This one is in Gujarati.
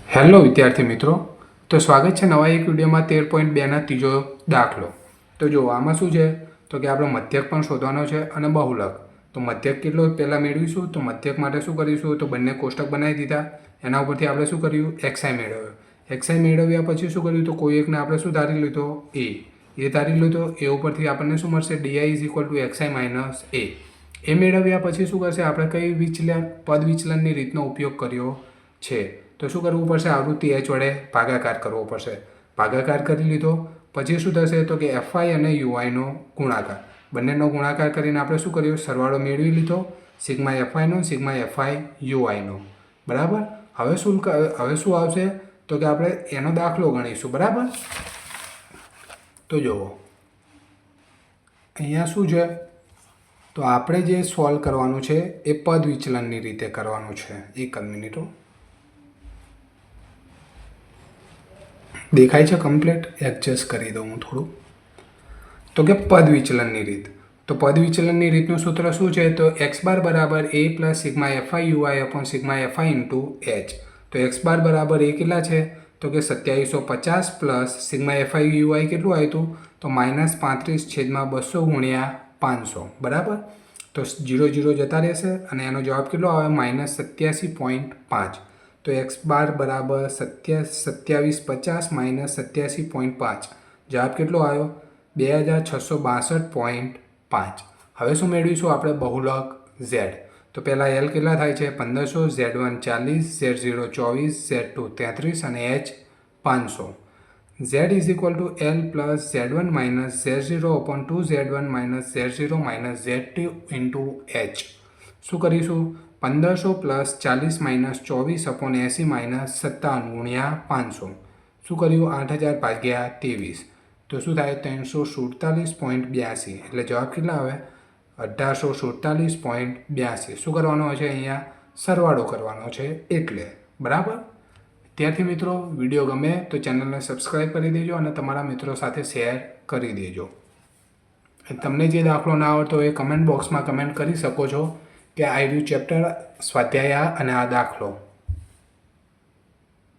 હેલો વિદ્યાર્થી મિત્રો, તો સ્વાગત છે નવા એક વિડીયોમાં 13.2ના ત્રીજો દાખલો. તો જો આમાં શું છે તો કે આપણે મધ્યક પણ શોધવાનો છે અને બહુલક. તો મધ્યક કેટલો પહેલાં મેળવીશું, તો મધ્યક માટે શું કરીશું, તો બંને કોષ્ટક બનાવી દીધા. એના ઉપરથી આપણે શું કર્યું, એક્સઆઈ મેળવ્યો. એક્સઆઈ મેળવ્યા પછી શું કર્યું, તો કોઈ એકને આપણે શું ધારી લીધો, એ ધારી લીધો. એ ઉપરથી આપણને શું મળશે, DI is equal to XI minus A મેળવ્યા પછી શું કરશે, આપણે કઈ પદ વિચલનની રીતનો ઉપયોગ કર્યો છે. તો શું કરવું પડશે, આવૃત્તિ એચ વડે ભાગાકાર કરવો પડશે. ભાગાકાર કરી લીધો પછી શું થશે, તો કે એફઆઈ અને યુઆઈનો ગુણાકાર, બંનેનો ગુણાકાર કરીને આપણે શું કર્યું, સરવાળો મેળવી લીધો સિગ્મા એફઆઈનો સિગ્મા એફઆઈ યુઆઈનો. બરાબર. હવે શું આવશે, તો કે આપણે એનો દાખલો ગણીશું. બરાબર. તો જુઓ અહીંયા શું છે, તો આપણે જે સોલ્વ કરવાનું છે એ પદ વિચલનની રીતે કરવાનું છે. એક જ મિનિટો, દેખાય છે કમ્પ્લીટ, એડજસ્ટ કરી દઉં હું થોડું. તો કે પદ વિચલનની રીત, તો પદ વિચલનની રીતનું સૂત્ર શું છે, તો એક્સ બાર બરાબર A plus sigma FI UI upon sigma FI into H. તો એક્સ બાર બરાબર એ કેટલા છે, તો કે 2750 પ્લસ સિગ્મા એફઆઈ યુઆઈ કેટલું આવ્યું હતું, તો -35/200 ગુણ્યા 500. બરાબર. તો 0 0 જતા રહેશે અને એનો જવાબ કેટલો આવે, -87.5. તો એક્સ બાર બરાબર 2750 માઇનસ 87.5, જવાબ કેટલો આવ્યો, 2662.5. હવે શું મેળવીશું આપણે, બહુલક ઝેડ. તો પહેલાં એલ કેટલા થાય છે, 1500, Z1 40, Z0 24, Z2 33 અને H 500. Z is equal to L plus Z1 minus Z0 upon 2Z1 minus Z0 minus Z2 into H. શું કરીશું, 1500 પ્લસ 40 માઇનસ 24 અપોન 80 માઇનસ 57 ગુણ્યા 500. શું કર્યું, 8000 ભાગ્યા 23. તો શું થાય, 347.82. એટલે જવાબ કેટલા આવે, 1847.82. શું કરવાનો છે, અહીંયા સરવાળો કરવાનો છે એટલે. બરાબર. ત્યારથી મિત્રો વિડીયો ગમે તો ચેનલને સબસ્ક્રાઈબ કરી દેજો અને તમારા મિત્રો સાથે શેર કરી દેજો. તમને જે દાખલો ના આવડતો હોય એ કમેન્ટ બોક્સમાં કમેન્ટ કરી શકો છો કે આ રહ્યું ચેપ્ટર સ્વાધ્યાય અને આ દાખલો.